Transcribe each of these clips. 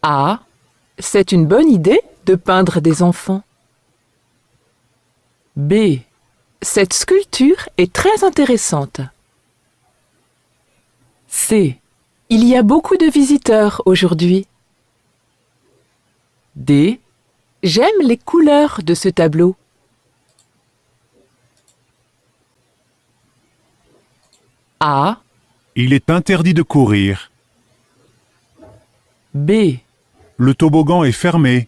A. C'est une bonne idée de peindre des enfants. B. Cette sculpture est très intéressante. C. Il y a beaucoup de visiteurs aujourd'hui. D. J'aime les couleurs de ce tableau. A. Il est interdit de courir. B. Le toboggan est fermé.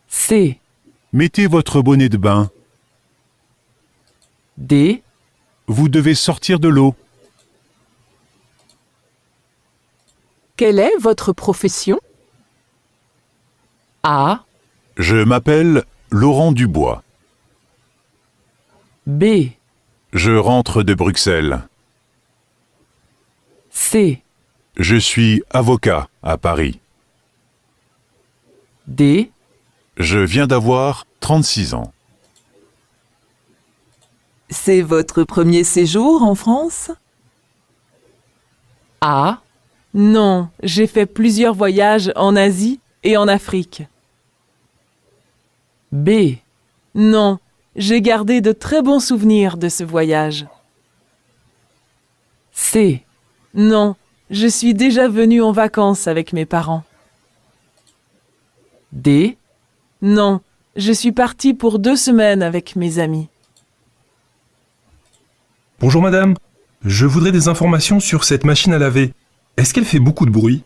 C. Mettez votre bonnet de bain. D. Vous devez sortir de l'eau. Quelle est votre profession? A. Je m'appelle Laurent Dubois. B. Je rentre de Bruxelles. C. Je suis avocat à Paris. D. Je viens d'avoir 36 ans. C'est votre premier séjour en France? A. Non, j'ai fait plusieurs voyages en Asie et en Afrique. B. Non, j'ai gardé de très bons souvenirs de ce voyage. C. Non, je suis déjà venue en vacances avec mes parents. D. Non, je suis partie pour 2 semaines avec mes amis. Bonjour madame, je voudrais des informations sur cette machine à laver. Est-ce qu'elle fait beaucoup de bruit?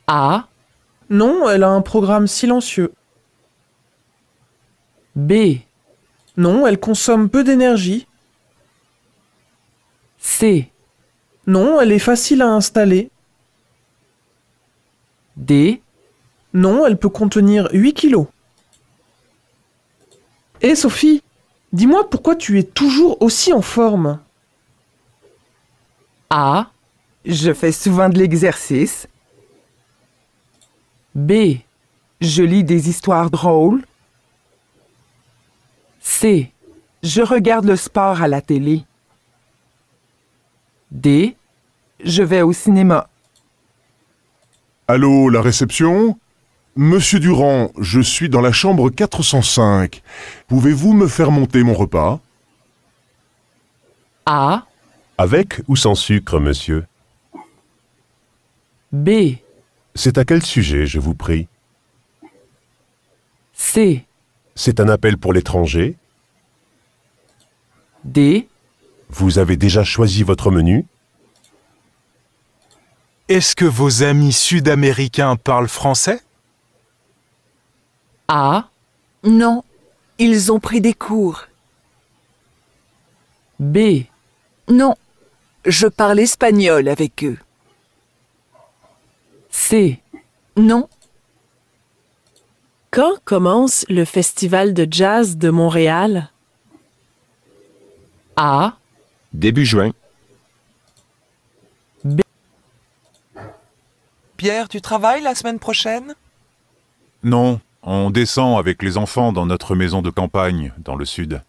A. Non, elle a un programme silencieux. B. Non, elle consomme peu d'énergie. C. Non, elle est facile à installer. D. Non, elle peut contenir 8 kilos. Hé Sophie, dis-moi pourquoi tu es toujours aussi en forme? A. Je fais souvent de l'exercice. B. Je lis des histoires drôles. C. Je regarde le sport à la télé. D. Je vais au cinéma. Allô, la réception? Monsieur Durand, je suis dans la chambre 405. Pouvez-vous me faire monter mon repas? A. Avec ou sans sucre, monsieur? B. C'est à quel sujet, je vous prie? C. C'est un appel pour l'étranger? D. Vous avez déjà choisi votre menu? Est-ce que vos amis sud-américains parlent français? A. Non, ils ont pris des cours. B. Non, je parle espagnol avec eux. C. Non, Quand commence le Festival de jazz de Montréal? A. Début juin. Pierre, tu travailles la semaine prochaine? Non, on descend avec les enfants dans notre maison de campagne, dans le sud.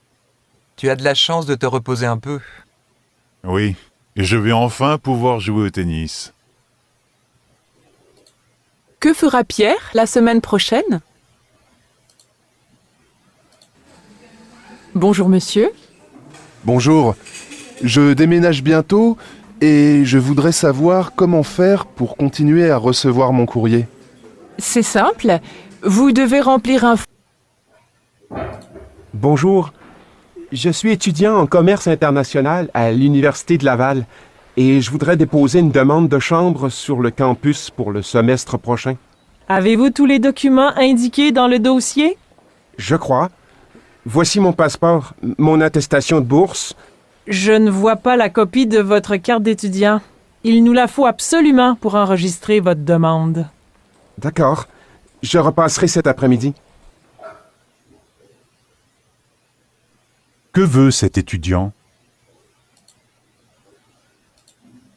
Tu as de la chance de te reposer un peu. Oui, et je vais enfin pouvoir jouer au tennis. Que fera Pierre la semaine prochaine? Bonjour monsieur. Bonjour, je déménage bientôt et je voudrais savoir comment faire pour continuer à recevoir mon courrier. C'est simple, vous devez remplir un... Bonjour, je suis étudiant en commerce international à l'Université de Laval et je voudrais déposer une demande de chambre sur le campus pour le semestre prochain. Avez-vous tous les documents indiqués dans le dossier? Je crois. Voici mon passeport, mon attestation de bourse. Je ne vois pas la copie de votre carte d'étudiant. Il nous la faut absolument pour enregistrer votre demande. D'accord. Je repasserai cet après-midi. Que veut cet étudiant?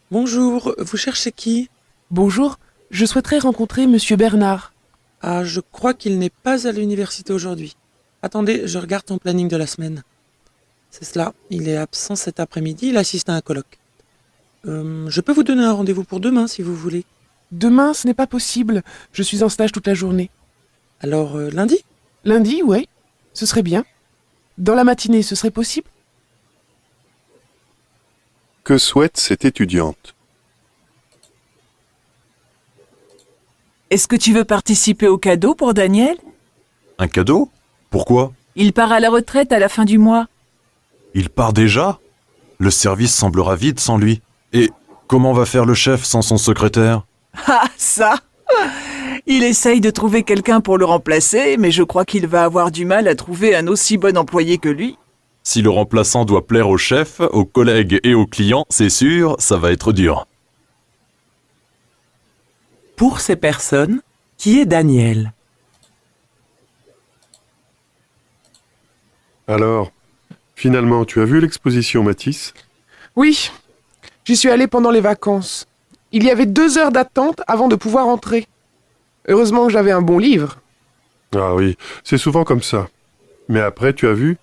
Bonjour, vous cherchez qui? Bonjour, je souhaiterais rencontrer Monsieur Bernard. Ah, je crois qu'il n'est pas à l'université aujourd'hui. Attendez, je regarde ton planning de la semaine. C'est cela, il est absent cet après-midi, il assiste à un colloque. Je peux vous donner un rendez-vous pour demain si vous voulez. Demain, ce n'est pas possible. Je suis en stage toute la journée. Alors, lundi? Lundi, ouais. Ce serait bien. Dans la matinée, ce serait possible? Que souhaite cette étudiante? Est-ce que tu veux participer au cadeau pour Daniel? Un cadeau? Pourquoi? Il part à la retraite à la fin du mois. Il part déjà? Le service semblera vide sans lui. Et comment va faire le chef sans son secrétaire? Ah, ça! Il essaye de trouver quelqu'un pour le remplacer, mais je crois qu'il va avoir du mal à trouver un aussi bon employé que lui. Si le remplaçant doit plaire au chef, aux collègues et aux clients, c'est sûr, ça va être dur. Pour ces personnes, qui est Daniel? Alors, finalement, tu as vu l'exposition Matisse? Oui. J'y suis allé pendant les vacances. Il y avait 2 heures d'attente avant de pouvoir entrer. Heureusement que j'avais un bon livre. Ah oui, c'est souvent comme ça. Mais après, tu as vu?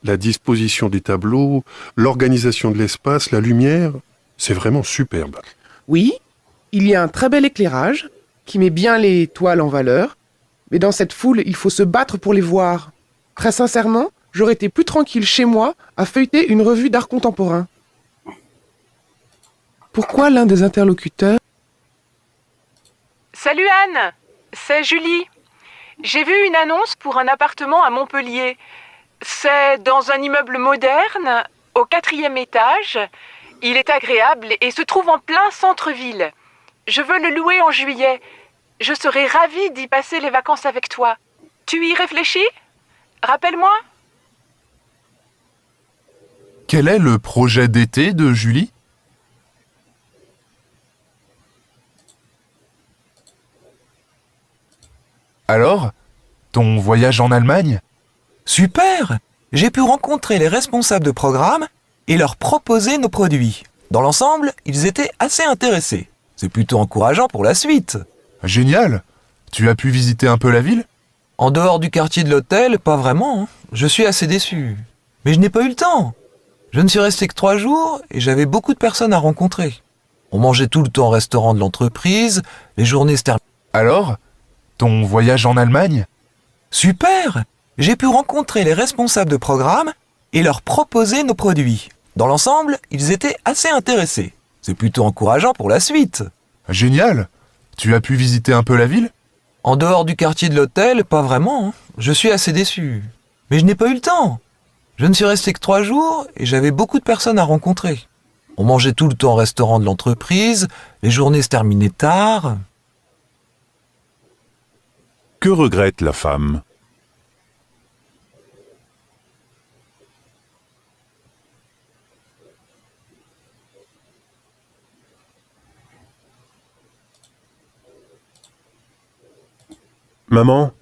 La disposition des tableaux, l'organisation de l'espace, la lumière, c'est vraiment superbe. Oui, il y a un très bel éclairage qui met bien les toiles en valeur, mais dans cette foule, il faut se battre pour les voir. Très sincèrement, j'aurais été plus tranquille chez moi à feuilleter une revue d'art contemporain. Pourquoi l'un des interlocuteurs... Salut Anne, c'est Julie. J'ai vu une annonce pour un appartement à Montpellier. C'est dans un immeuble moderne, au 4e étage. Il est agréable et se trouve en plein centre-ville. Je veux le louer en juillet. Je serais ravie d'y passer les vacances avec toi. Tu y réfléchis? Rappelle-moi. Quel est le projet d'été de Julie? Alors, ton voyage en Allemagne? Super! J'ai pu rencontrer les responsables de programme et leur proposer nos produits. Dans l'ensemble, ils étaient assez intéressés. C'est plutôt encourageant pour la suite. Génial! Tu as pu visiter un peu la ville? En dehors du quartier de l'hôtel, pas vraiment. Hein. Je suis assez déçu. Mais je n'ai pas eu le temps. Je ne suis resté que 3 jours et j'avais beaucoup de personnes à rencontrer. On mangeait tout le temps au restaurant de l'entreprise, les journées se terminaient. Alors, ton voyage en Allemagne? Super! J'ai pu rencontrer les responsables de programme et leur proposer nos produits. Dans l'ensemble, ils étaient assez intéressés. C'est plutôt encourageant pour la suite. Génial! Tu as pu visiter un peu la ville? En dehors du quartier de l'hôtel, pas vraiment. Hein. Je suis assez déçu. Mais je n'ai pas eu le temps. Je ne suis resté que 3 jours et j'avais beaucoup de personnes à rencontrer. On mangeait tout le temps au restaurant de l'entreprise, les journées se terminaient tard. Que regrette la femme? Maman,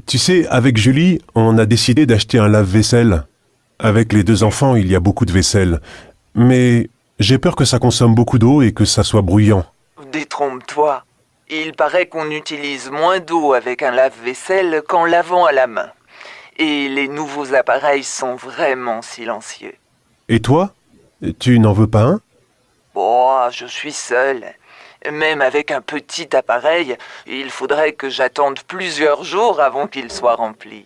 tu sais, avec Julie, on a décidé d'acheter un lave-vaisselle. Avec les 2 enfants, il y a beaucoup de vaisselle. Mais j'ai peur que ça consomme beaucoup d'eau et que ça soit bruyant. Détrompe-toi. Il paraît qu'on utilise moins d'eau avec un lave-vaisselle qu'en lavant à la main. Et les nouveaux appareils sont vraiment silencieux. Et toi? Tu n'en veux pas un? Oh, je suis seul. Même avec un petit appareil, il faudrait que j'attende plusieurs jours avant qu'il soit rempli.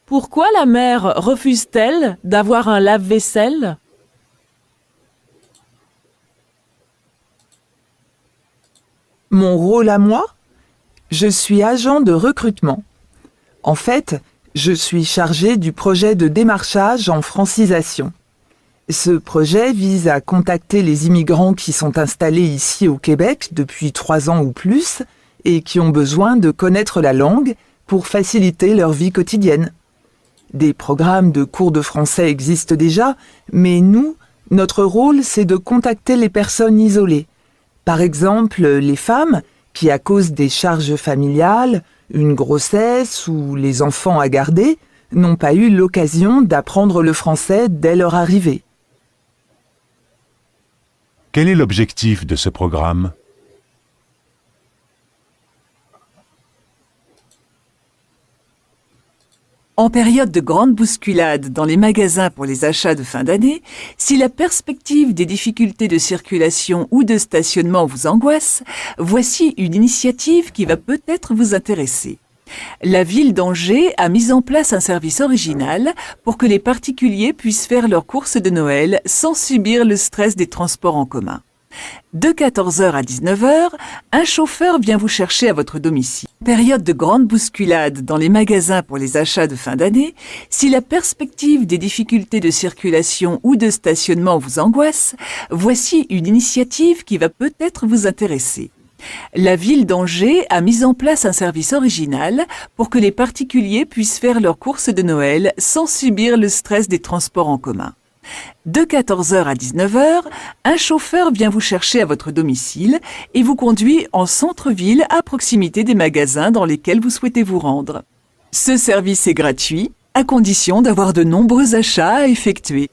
Pourquoi la mère refuse-t-elle d'avoir un lave-vaisselle? Mon rôle à moi? Je suis agent de recrutement. En fait, je suis chargé du projet de démarchage en francisation. Ce projet vise à contacter les immigrants qui sont installés ici au Québec depuis 3 ans ou plus et qui ont besoin de connaître la langue pour faciliter leur vie quotidienne. Des programmes de cours de français existent déjà, mais nous, notre rôle, c'est de contacter les personnes isolées. Par exemple, les femmes qui, à cause des charges familiales, une grossesse ou les enfants à garder, n'ont pas eu l'occasion d'apprendre le français dès leur arrivée. Quel est l'objectif de ce programme? En période de grande bousculade dans les magasins pour les achats de fin d'année, si la perspective des difficultés de circulation ou de stationnement vous angoisse, voici une initiative qui va peut-être vous intéresser. La ville d'Angers a mis en place un service original pour que les particuliers puissent faire leurs courses de Noël sans subir le stress des transports en commun. De 14h à 19h, un chauffeur vient vous chercher à votre domicile. En période de grande bousculade dans les magasins pour les achats de fin d'année, si la perspective des difficultés de circulation ou de stationnement vous angoisse, voici une initiative qui va peut-être vous intéresser. La ville d'Angers a mis en place un service original pour que les particuliers puissent faire leurs courses de Noël sans subir le stress des transports en commun. De 14h à 19h, un chauffeur vient vous chercher à votre domicile et vous conduit en centre-ville à proximité des magasins dans lesquels vous souhaitez vous rendre. Ce service est gratuit, à condition d'avoir de nombreux achats à effectuer.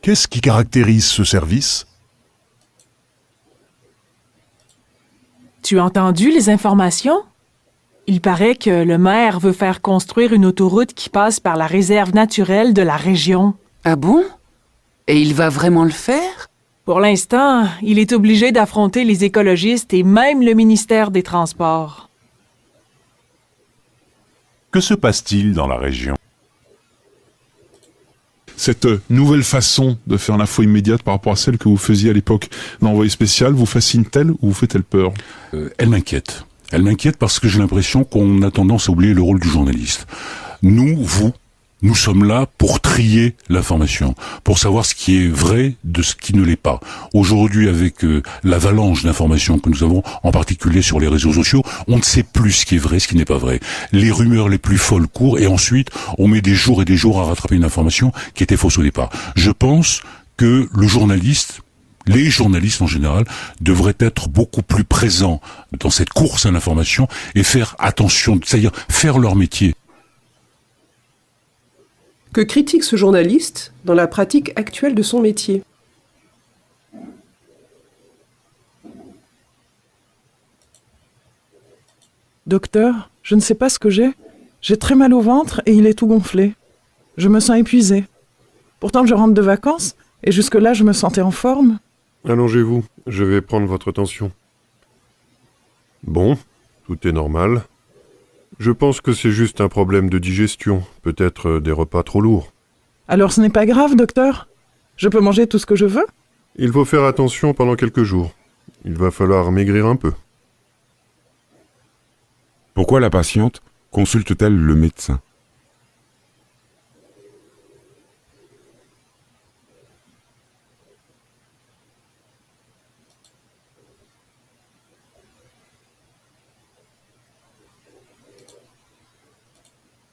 Qu'est-ce qui caractérise ce service? Tu as entendu les informations? Il paraît que le maire veut faire construire une autoroute qui passe par la réserve naturelle de la région. Ah bon? Et il va vraiment le faire? Pour l'instant, il est obligé d'affronter les écologistes et même le ministère des Transports. Que se passe-t-il dans la région? Cette nouvelle façon de faire l'info immédiate par rapport à celle que vous faisiez à l'époque d'envoyé spécial vous fascine-t-elle ou vous fait-elle peur? Elle m'inquiète. Elle m'inquiète parce que j'ai l'impression qu'on a tendance à oublier le rôle du journaliste. Nous sommes là pour trier l'information, pour savoir ce qui est vrai de ce qui ne l'est pas. Aujourd'hui, avec l'avalanche d'informations que nous avons, en particulier sur les réseaux sociaux, on ne sait plus ce qui est vrai, ce qui n'est pas vrai. Les rumeurs les plus folles courent et ensuite, on met des jours et des jours à rattraper une information qui était fausse au départ. Je pense que les journalistes en général devraient être beaucoup plus présents dans cette course à l'information et faire attention, c'est-à-dire faire leur métier. Que critique ce journaliste dans la pratique actuelle de son métier? Docteur, je ne sais pas ce que j'ai. J'ai très mal au ventre et il est tout gonflé. Je me sens épuisée. Pourtant, je rentre de vacances et jusque-là, je me sentais en forme. Allongez-vous, je vais prendre votre tension. Bon, tout est normal. Je pense que c'est juste un problème de digestion, peut-être des repas trop lourds. Alors ce n'est pas grave, docteur? Je peux manger tout ce que je veux? Il faut faire attention pendant quelques jours. Il va falloir maigrir un peu. Pourquoi la patiente consulte-t-elle le médecin?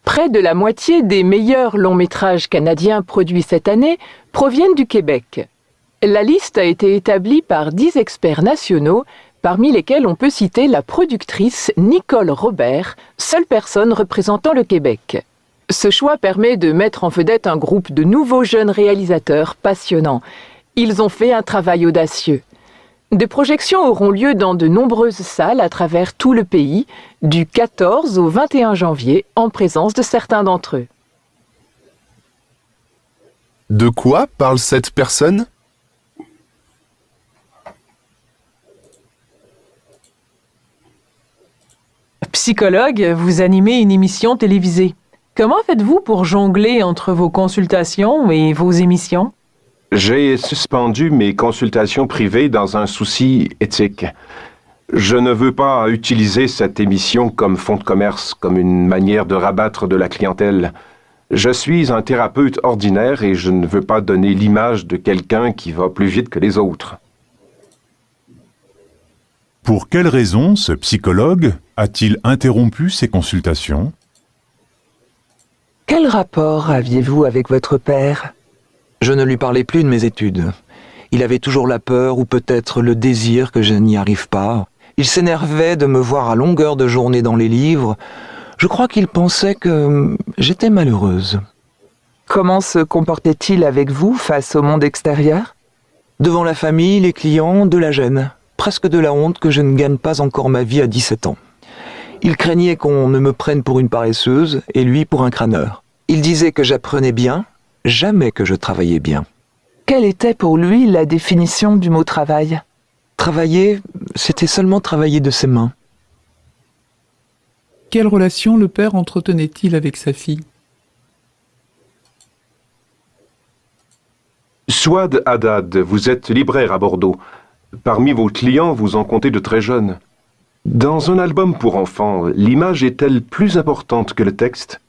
Près de la moitié des meilleurs longs-métrages canadiens produits cette année proviennent du Québec. La liste a été établie par 10 experts nationaux, parmi lesquels on peut citer la productrice Nicole Robert, seule personne représentant le Québec. Ce choix permet de mettre en vedette un groupe de nouveaux jeunes réalisateurs passionnants. Ils ont fait un travail audacieux. Des projections auront lieu dans de nombreuses salles à travers tout le pays, du 14 au 21 janvier, en présence de certains d'entre eux. De quoi parle cette personne? Psychologue, vous animez une émission télévisée. Comment faites-vous pour jongler entre vos consultations et vos émissions? J'ai suspendu mes consultations privées dans un souci éthique. Je ne veux pas utiliser cette émission comme fonds de commerce, comme une manière de rabattre de la clientèle. Je suis un thérapeute ordinaire et je ne veux pas donner l'image de quelqu'un qui va plus vite que les autres. Pour quelle raison ce psychologue a-t-il interrompu ses consultations? Quel rapport aviez-vous avec votre père? Je ne lui parlais plus de mes études. Il avait toujours la peur ou peut-être le désir que je n'y arrive pas. Il s'énervait de me voir à longueur de journée dans les livres. Je crois qu'il pensait que j'étais malheureuse. Comment se comportait-il avec vous face au monde extérieur? Devant la famille, les clients, de la gêne. Presque de la honte que je ne gagne pas encore ma vie à 17 ans. Il craignait qu'on ne me prenne pour une paresseuse et lui pour un crâneur. Il disait que j'apprenais bien, jamais que je travaillais bien. Quelle était pour lui la définition du mot travail? Travailler, c'était seulement travailler de ses mains. Quelle relation le père entretenait-il avec sa fille? Souad Haddad, vous êtes libraire à Bordeaux. Parmi vos clients, vous en comptez de très jeunes. Dans un album pour enfants, l'image est-elle plus importante que le texte?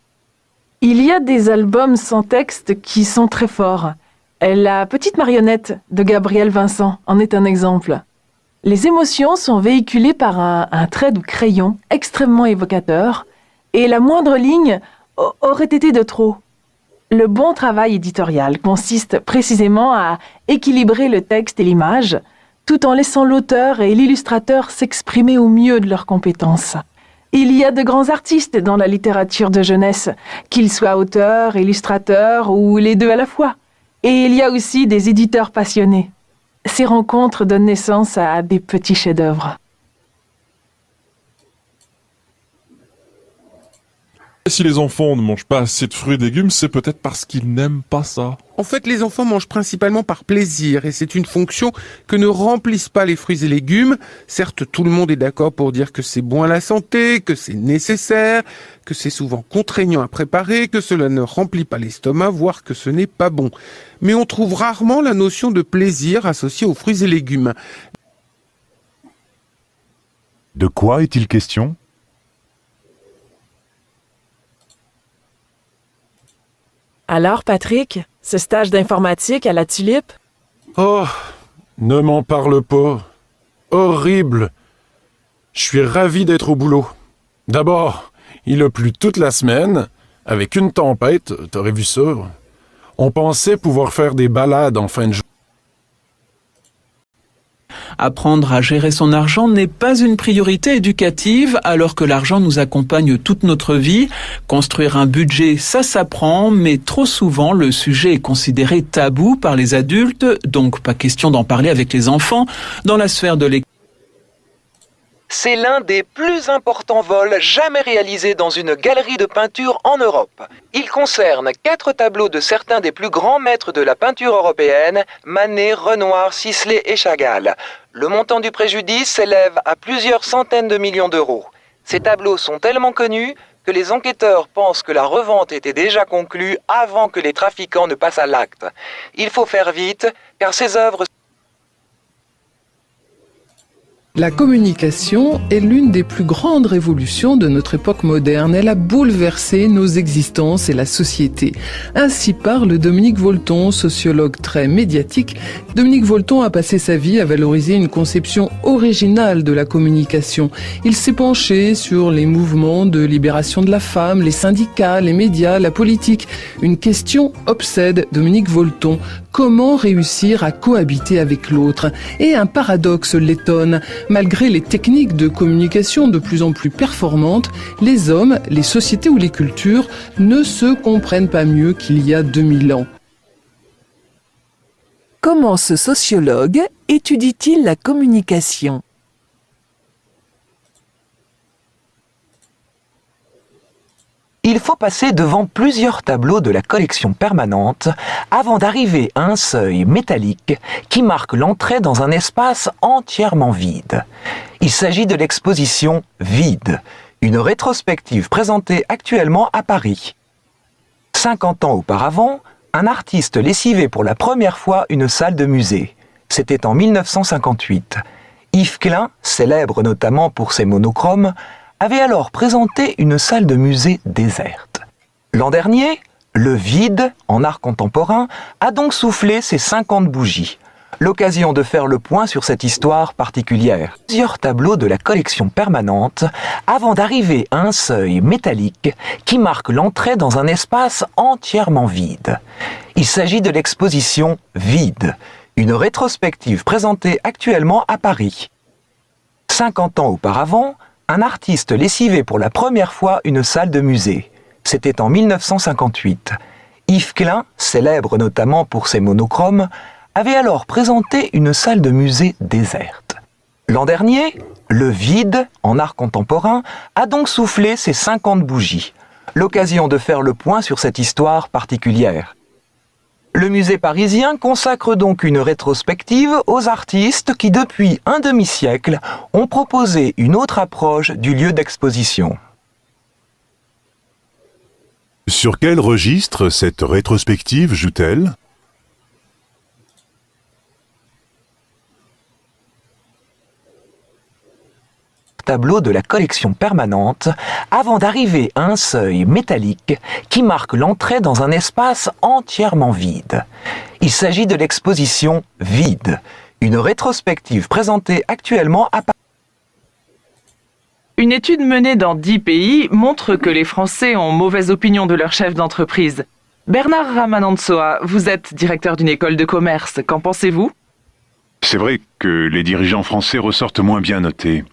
Il y a des albums sans texte qui sont très forts. La petite marionnette de Gabriel Vincent en est un exemple. Les émotions sont véhiculées par un trait de crayon extrêmement évocateur et la moindre ligne aurait été de trop. Le bon travail éditorial consiste précisément à équilibrer le texte et l'image tout en laissant l'auteur et l'illustrateur s'exprimer au mieux de leurs compétences. Il y a de grands artistes dans la littérature de jeunesse, qu'ils soient auteurs, illustrateurs ou les deux à la fois. Et il y a aussi des éditeurs passionnés. Ces rencontres donnent naissance à des petits chefs-d'œuvre. Si les enfants ne mangent pas assez de fruits et légumes, c'est peut-être parce qu'ils n'aiment pas ça. En fait, les enfants mangent principalement par plaisir et c'est une fonction que ne remplissent pas les fruits et légumes. Certes, tout le monde est d'accord pour dire que c'est bon à la santé, que c'est nécessaire, que c'est souvent contraignant à préparer, que cela ne remplit pas l'estomac, voire que ce n'est pas bon. Mais on trouve rarement la notion de plaisir associée aux fruits et légumes. De quoi est-il question ? Alors, Patrick, ce stage d'informatique à la Tulipe? Oh, ne m'en parle pas. Horrible. Je suis ravi d'être au boulot. D'abord, il a plu toute la semaine, avec une tempête, t'aurais vu ça. On pensait pouvoir faire des balades en fin de journée. Apprendre à gérer son argent n'est pas une priorité éducative alors que l'argent nous accompagne toute notre vie. Construire un budget, ça s'apprend, mais trop souvent le sujet est considéré tabou par les adultes, donc pas question d'en parler avec les enfants. Dans la sphère de l'école, C'est l'un des plus importants vols jamais réalisés dans une galerie de peinture en Europe. Il concerne 4 tableaux de certains des plus grands maîtres de la peinture européenne, Manet, Renoir, Sisley et Chagall. Le montant du préjudice s'élève à plusieurs centaines de millions d'euros. Ces tableaux sont tellement connus que les enquêteurs pensent que la revente était déjà conclue avant que les trafiquants ne passent à l'acte. Il faut faire vite, car ces œuvres... La communication est l'une des plus grandes révolutions de notre époque moderne. Elle a bouleversé nos existences et la société. Ainsi parle Dominique Volton, sociologue très médiatique. Dominique Volton a passé sa vie à valoriser une conception originale de la communication. Il s'est penché sur les mouvements de libération de la femme, les syndicats, les médias, la politique. Une question obsède Dominique Volton. Comment réussir à cohabiter avec l'autre? Et un paradoxe l'étonne. Malgré les techniques de communication de plus en plus performantes, les hommes, les sociétés ou les cultures ne se comprennent pas mieux qu'il y a 2000 ans. Comment ce sociologue étudie-t-il la communication ? Il faut passer devant plusieurs tableaux de la collection permanente avant d'arriver à un seuil métallique qui marque l'entrée dans un espace entièrement vide. Il s'agit de l'exposition Vide, une rétrospective présentée actuellement à Paris. 50 ans auparavant, un artiste lessivait pour la première fois une salle de musée. C'était en 1958. Yves Klein, célèbre notamment pour ses monochromes, avait alors présenté une salle de musée déserte. L'an dernier, le vide, en art contemporain, a donc soufflé ses 50 bougies. L'occasion de faire le point sur cette histoire particulière. Plusieurs tableaux de la collection permanente avant d'arriver à un seuil métallique qui marque l'entrée dans un espace entièrement vide. Il s'agit de l'exposition Vide, une rétrospective présentée actuellement à Paris. 50 ans auparavant, un artiste lessivait pour la première fois une salle de musée. C'était en 1958. Yves Klein, célèbre notamment pour ses monochromes, avait alors présenté une salle de musée déserte. L'an dernier, Le vide, en art contemporain, a donc soufflé ses 50 bougies. L'occasion de faire le point sur cette histoire particulière. Le musée parisien consacre donc une rétrospective aux artistes qui, depuis un demi-siècle, ont proposé une autre approche du lieu d'exposition. Sur quel registre cette rétrospective joue-t-elle ? Tableau de la collection permanente avant d'arriver à un seuil métallique qui marque l'entrée dans un espace entièrement vide. Il s'agit de l'exposition Vide, une rétrospective présentée actuellement à Paris. Une étude menée dans 10 pays montre que les Français ont mauvaise opinion de leur chef d'entreprise. Bernard Ramanantsoa, vous êtes directeur d'une école de commerce, qu'en pensez-vous ? C'est vrai que les dirigeants français ressortent moins bien notés.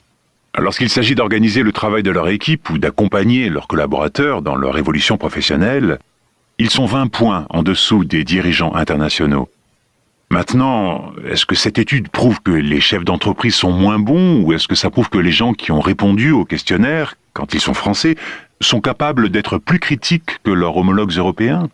Lorsqu'il s'agit d'organiser le travail de leur équipe ou d'accompagner leurs collaborateurs dans leur évolution professionnelle, ils sont 20 points en dessous des dirigeants internationaux. Maintenant, est-ce que cette étude prouve que les chefs d'entreprise sont moins bons ou est-ce que ça prouve que les gens qui ont répondu au questionnaire, quand ils sont français, sont capables d'être plus critiques que leurs homologues européens ?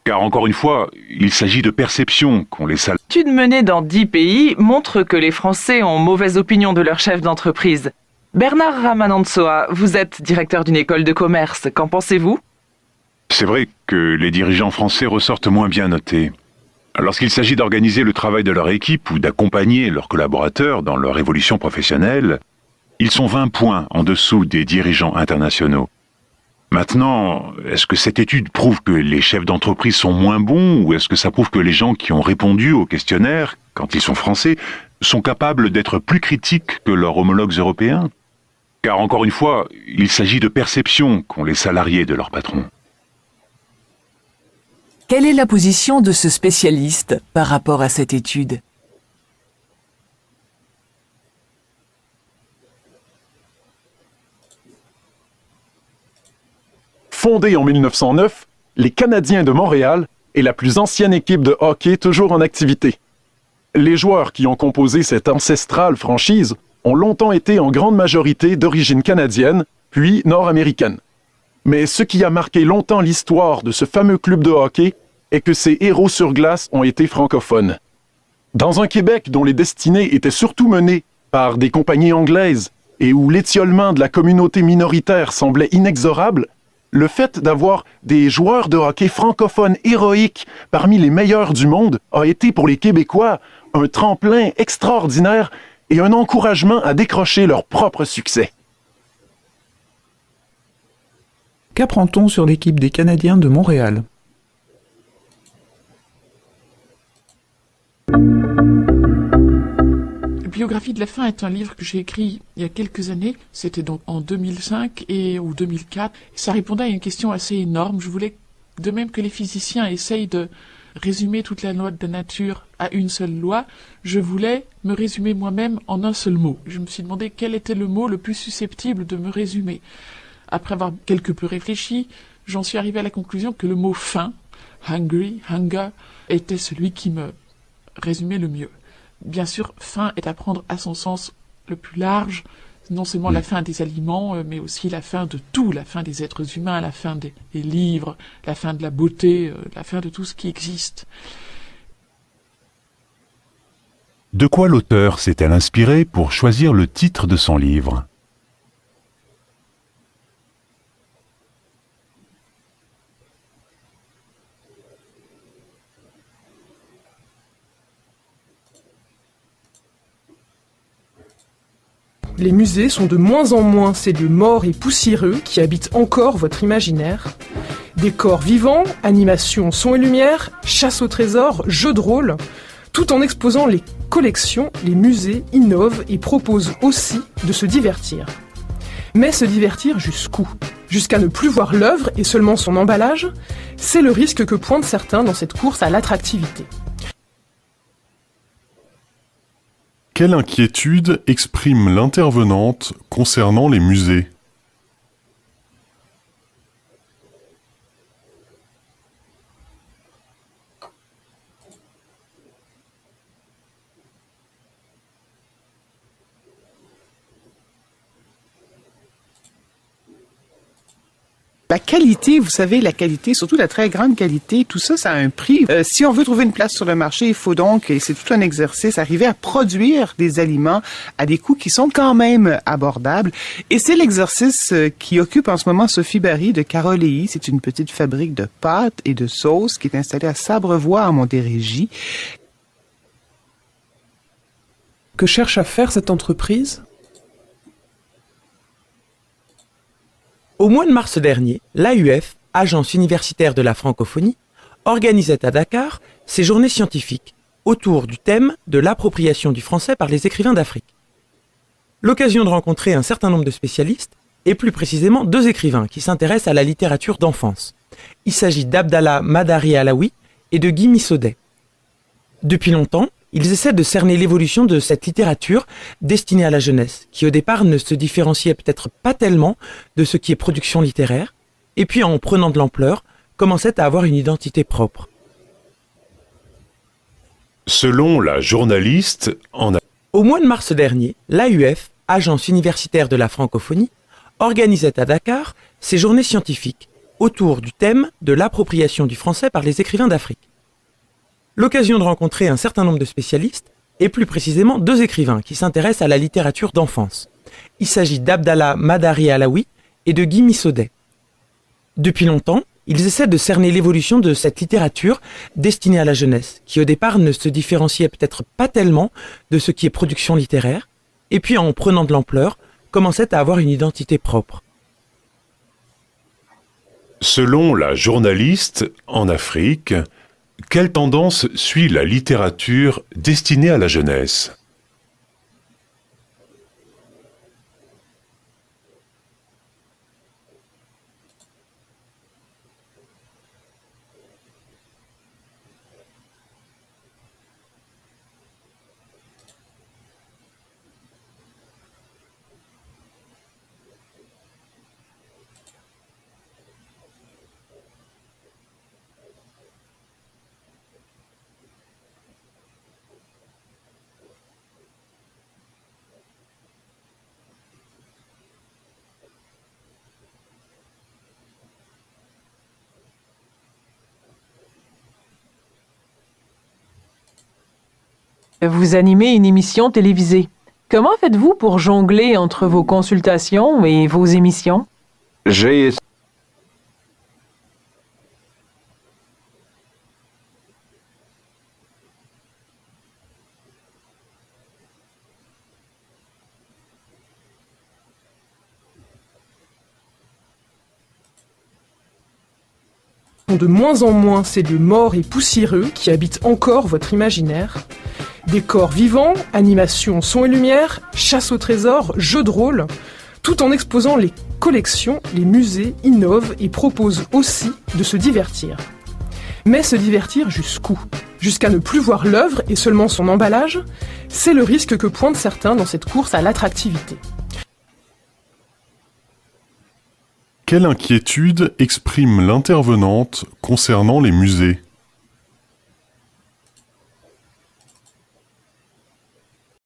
Car encore une fois, il s'agit de perceptions qu'ont les salariés. Une étude menée dans 10 pays montre que les Français ont mauvaise opinion de leur chef d'entreprise. Bernard Ramanantsoa, vous êtes directeur d'une école de commerce, qu'en pensez-vous ? C'est vrai que les dirigeants français ressortent moins bien notés. Lorsqu'il s'agit d'organiser le travail de leur équipe ou d'accompagner leurs collaborateurs dans leur évolution professionnelle, ils sont 20 points en dessous des dirigeants internationaux. Maintenant, est-ce que cette étude prouve que les chefs d'entreprise sont moins bons ou est-ce que ça prouve que les gens qui ont répondu au questionnaire, quand ils sont français, sont capables d'être plus critiques que leurs homologues européens ? Car encore une fois, il s'agit de perceptions qu'ont les salariés de leur patron. Quelle est la position de ce spécialiste par rapport à cette étude ? Fondée en 1909, les Canadiens de Montréal est la plus ancienne équipe de hockey toujours en activité. Les joueurs qui ont composé cette ancestrale franchise ont longtemps été en grande majorité d'origine canadienne, puis nord-américaine. Mais ce qui a marqué longtemps l'histoire de ce fameux club de hockey est que ses héros sur glace ont été francophones. Dans un Québec dont les destinées étaient surtout menées par des compagnies anglaises et où l'étiolement de la communauté minoritaire semblait inexorable, le fait d'avoir des joueurs de hockey francophones héroïques parmi les meilleurs du monde a été pour les Québécois un tremplin extraordinaire et un encouragement à décrocher leur propre succès. Qu'apprend-on sur l'équipe des Canadiens de Montréal ? Biographie de la faim est un livre que j'ai écrit il y a quelques années, c'était donc en 2005 ou 2004. Ça répondait à une question assez énorme. Je voulais, de même que les physiciens essayent de résumer toute la loi de la nature à une seule loi, je voulais me résumer moi-même en un seul mot. Je me suis demandé quel était le mot le plus susceptible de me résumer. Après avoir quelque peu réfléchi, j'en suis arrivé à la conclusion que le mot faim, hungry, hunger, était celui qui me résumait le mieux. Bien sûr, faim est à prendre à son sens le plus large, non seulement la faim des aliments, mais aussi la faim de tout, la faim des êtres humains, la faim des livres, la faim de la beauté, la faim de tout ce qui existe. De quoi l'auteur s'est-elle inspirée pour choisir le titre de son livre ? Les musées sont de moins en moins ces lieux morts et poussiéreux qui habitent encore votre imaginaire. Décors vivants, animations, son et lumière, chasse au trésor, jeux de rôle. Tout en exposant les collections, les musées innovent et proposent aussi de se divertir. Mais se divertir jusqu'où ? Jusqu'à ne plus voir l'œuvre et seulement son emballage ? C'est le risque que pointent certains dans cette course à l'attractivité. Quelle inquiétude exprime l'intervenante concernant les musées ? La qualité, vous savez, la qualité, surtout la très grande qualité, tout ça, ça a un prix. Si on veut trouver une place sur le marché, il faut donc, et c'est tout un exercice, arriver à produire des aliments à des coûts qui sont quand même abordables. Et c'est l'exercice qui occupe en ce moment Sophie Barry de Caroléi. C'est une petite fabrique de pâtes et de sauces qui est installée à Sabrevois, en Montérégie. Que cherche à faire cette entreprise ? Au mois de mars dernier, l'AUF, Agence universitaire de la francophonie, organisait à Dakar ses journées scientifiques autour du thème de l'appropriation du français par les écrivains d'Afrique. L'occasion de rencontrer un certain nombre de spécialistes, et plus précisément 2 écrivains qui s'intéressent à la littérature d'enfance. Il s'agit d'Abdallah Madari Alaoui et de Guy Missaudet. Depuis longtemps, ils essaient de cerner l'évolution de cette littérature destinée à la jeunesse, qui au départ ne se différenciait peut-être pas tellement de ce qui est production littéraire, et puis en prenant de l'ampleur, commençait à avoir une identité propre. Selon la journaliste, Au mois de mars dernier, l'AUF, Agence universitaire de la francophonie, organisait à Dakar ses journées scientifiques autour du thème de l'appropriation du français par les écrivains d'Afrique. L'occasion de rencontrer un certain nombre de spécialistes, et plus précisément 2 écrivains qui s'intéressent à la littérature d'enfance. Il s'agit d'Abdallah Madari Alaoui et de Guy Missaudet. Depuis longtemps, ils essaient de cerner l'évolution de cette littérature destinée à la jeunesse, qui au départ ne se différenciait peut-être pas tellement de ce qui est production littéraire, et puis en prenant de l'ampleur, commençait à avoir une identité propre. selon la journaliste, en Afrique, quelle tendance suit la littérature destinée à la jeunesse ? Vous animez une émission télévisée. Comment faites-vous pour jongler entre vos consultations et vos émissions? J'ai... De moins en moins ces lieux morts et poussiéreux qui habitent encore votre imaginaire. Décors vivants, animations, son et lumière, chasse au trésor, jeux de rôle. Tout en exposant les collections, les musées innovent et proposent aussi de se divertir. Mais se divertir jusqu'où? Jusqu'à ne plus voir l'œuvre et seulement son emballage? C'est le risque que pointent certains dans cette course à l'attractivité. Quelle inquiétude exprime l'intervenante concernant les musées ?